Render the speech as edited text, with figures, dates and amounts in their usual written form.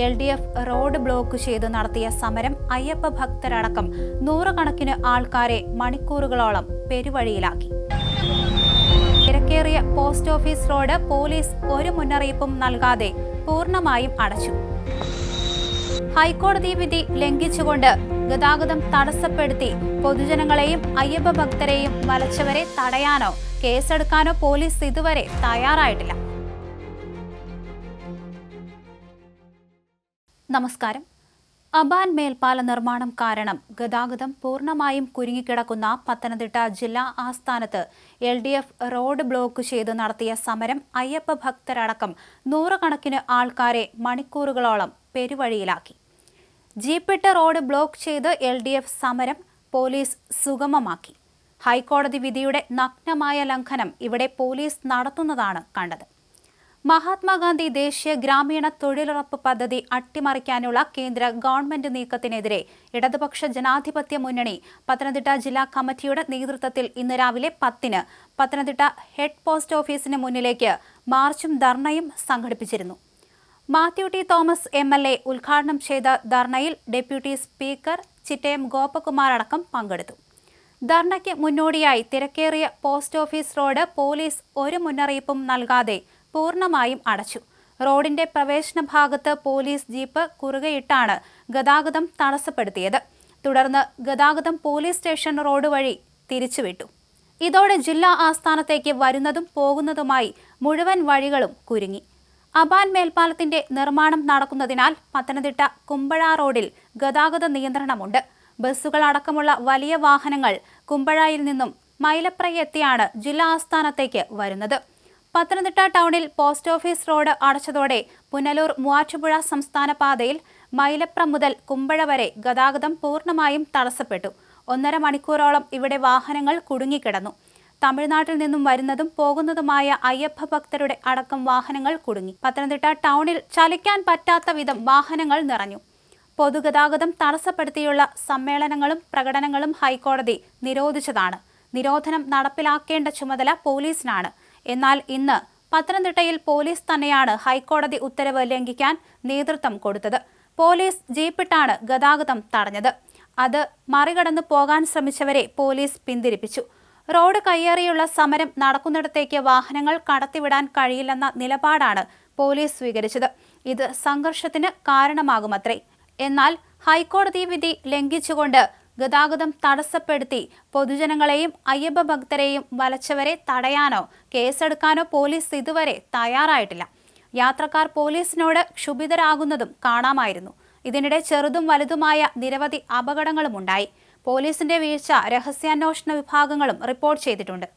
LDF road block ചെയ്ത് നടത്തിയ സമരം അയ്യപ്പ ഭക്തരടക്കം നൂറുകണക്കിന് ആൾക്കാരെ മണിക്കൂറുകളോളം പെരുവഴിയിലാക്കി. തിരക്കേറിയ പോസ്റ്റ് ഓഫീസ് റോഡ് പോലീസ് ഒരു മുന്നറിയിപ്പും നൽകാതെ പൂർണ്ണമായും അടച്ചു. ഹൈക്കോടതി വിധി ലംഘിച്ചുകൊണ്ട് ഗതാഗതം തടസ്സപ്പെടുത്തി പൊതുജനങ്ങളെയും അയ്യപ്പ ഭക്തരെയും വലച്ചവരെ തടയാനോ കേസെടുക്കാനോ പോലീസ് ഇതുവരെ തയ്യാറായിട്ടില്ല. നമസ്കാരം. അബാൻ മേൽപ്പാല നിർമ്മാണം കാരണം ഗതാഗതം പൂർണ്ണമായും കുരുങ്ങിക്കിടക്കുന്ന പത്തനംതിട്ട ജില്ലാ ആസ്ഥാനത്ത് LDF റോഡ് ബ്ലോക്ക് ചെയ്ത് നടത്തിയ സമരം അയ്യപ്പ ഭക്തരടക്കം നൂറുകണക്കിന് ആൾക്കാരെ മണിക്കൂറുകളോളം പെരുവഴിയിലാക്കി. ജീപ്പിട്ട് റോഡ് ബ്ലോക്ക് ചെയ്ത് LDF സമരം പോലീസ് സുഗമമാക്കി. ഹൈക്കോടതി വിധിയുടെ നഗ്നമായ ലംഘനം ഇവിടെ പോലീസ് നടത്തുന്നതാണ് കണ്ടത്. മഹാത്മാഗാന്ധി ദേശീയ ഗ്രാമീണ തൊഴിലുറപ്പ് പദ്ധതി അട്ടിമറിക്കാനുള്ള കേന്ദ്ര ഗവൺമെന്റ് നീക്കത്തിനെതിരെ ഇടതുപക്ഷ ജനാധിപത്യ മുന്നണി പത്തനംതിട്ട ജില്ലാ കമ്മിറ്റിയുടെ നേതൃത്വത്തിൽ ഇന്ന് രാവിലെ 10-ന് പത്തനംതിട്ട ഹെഡ് പോസ്റ്റ് ഓഫീസിന് മുന്നിലേക്ക് മാർച്ചും ധർണയും സംഘടിപ്പിച്ചിരുന്നു. മാത്യു ടി തോമസ് MLA ഉദ്ഘാടനം ചെയ്ത ധർണയിൽ ഡെപ്യൂട്ടി സ്പീക്കർ ചിറ്റയം ഗോപകുമാർ അടക്കം പങ്കെടുത്തു. ധർണയ്ക്ക് മുന്നോടിയായി തിരക്കേറിയ പോസ്റ്റ് ഓഫീസ് റോഡ് പോലീസ് ഒരു മുന്നറിയിപ്പും നൽകാതെ പൂർണ്ണമായും അടച്ചു. റോഡിന്റെ പ്രവേശന ഭാഗത്ത് പോലീസ് ജീപ്പ് കുറുകെയിട്ടാണ് ഗതാഗതം തടസ്സപ്പെടുത്തിയത്. തുടർന്ന് ഗതാഗതം പോലീസ് സ്റ്റേഷൻ റോഡ് വഴി തിരിച്ചുവിട്ടു. ഇതോടെ ജില്ലാ ആസ്ഥാനത്തേക്ക് വരുന്നതും പോകുന്നതുമായി മുഴുവൻ വഴികളും കുരുങ്ങി. അബാൻ മേൽപ്പാലത്തിന്റെ നിർമ്മാണം നടക്കുന്നതിനാൽ പത്തനംതിട്ട കുമ്പഴ റോഡിൽ ഗതാഗത നിയന്ത്രണമുണ്ട്. ബസ്സുകൾ അടക്കമുള്ള വലിയ വാഹനങ്ങൾ കുമ്പഴയിൽ നിന്നും മൈലപ്രയെത്തിയാണ് ജില്ലാ ആസ്ഥാനത്തേക്ക് വരുന്നത്. പത്തനംതിട്ട ടൗണിൽ പോസ്റ്റ് ഓഫീസ് റോഡ് അടച്ചതോടെ പുനലൂർ മൂവാറ്റുപുഴ സംസ്ഥാന പാതയിൽ മൈലപ്ര മുതൽ കുമ്പഴ വരെ ഗതാഗതം പൂർണ്ണമായും തടസ്സപ്പെട്ടു. 1.5 മണിക്കൂറോളം ഇവിടെ വാഹനങ്ങൾ കുടുങ്ങിക്കിടന്നു. തമിഴ്നാട്ടിൽ നിന്നും വരുന്നതും പോകുന്നതുമായ അയ്യപ്പ ഭക്തരുടെ അടക്കം വാഹനങ്ങൾ കുടുങ്ങി. പത്തനംതിട്ട ടൗണിൽ ചലിക്കാൻ പറ്റാത്ത വിധം വാഹനങ്ങൾ നിറഞ്ഞു. പൊതുഗതാഗതം തടസ്സപ്പെടുത്തിയുള്ള സമ്മേളനങ്ങളും പ്രകടനങ്ങളും ഹൈക്കോടതി നിരോധിച്ചതാണ്. നിരോധനം നടപ്പിലാക്കേണ്ട ചുമതല പോലീസിനാണ്. എന്നാൽ ഇന്ന് പത്തനംതിട്ടയിൽ പോലീസ് തന്നെയാണ് ഹൈക്കോടതി ഉത്തരവ് ലംഘിക്കാൻ നേതൃത്വം കൊടുത്തത്. പോലീസ് ജീപ്പിട്ടാണ് ഗതാഗതം തടഞ്ഞത്. അത് മറികടന്നു പോകാൻ ശ്രമിച്ചവരെ പോലീസ് പിന്തിരിപ്പിച്ചു. റോഡ് കയ്യേറിയുള്ള സമരം നടക്കുന്നിടത്തേക്ക് വാഹനങ്ങൾ കടത്തിവിടാൻ കഴിയില്ലെന്ന നിലപാടാണ് പോലീസ് സ്വീകരിച്ചത്. ഇത് സംഘർഷത്തിന് കാരണമാകുമത്രേ. എന്നാൽ ഹൈക്കോടതി വിധി ലംഘിച്ചുകൊണ്ട് ഗതാഗതം തടസ്സപ്പെടുത്തി പൊതുജനങ്ങളെയും അയ്യപ്പ ഭക്തരെയും വലച്ചവരെ തടയാനോ കേസെടുക്കാനോ പോലീസ് ഇതുവരെ തയ്യാറായിട്ടില്ല. യാത്രക്കാർ പോലീസിനോട് ക്ഷുഭിതരാകുന്നതും കാണാമായിരുന്നു. ഇതിനിടെ ചെറുതും വലുതുമായ നിരവധി അപകടങ്ങളുമുണ്ടായി. പോലീസിന്റെ വീഴ്ച രഹസ്യാന്വേഷണ വിഭാഗങ്ങളും റിപ്പോർട്ട് ചെയ്തിട്ടുണ്ട്.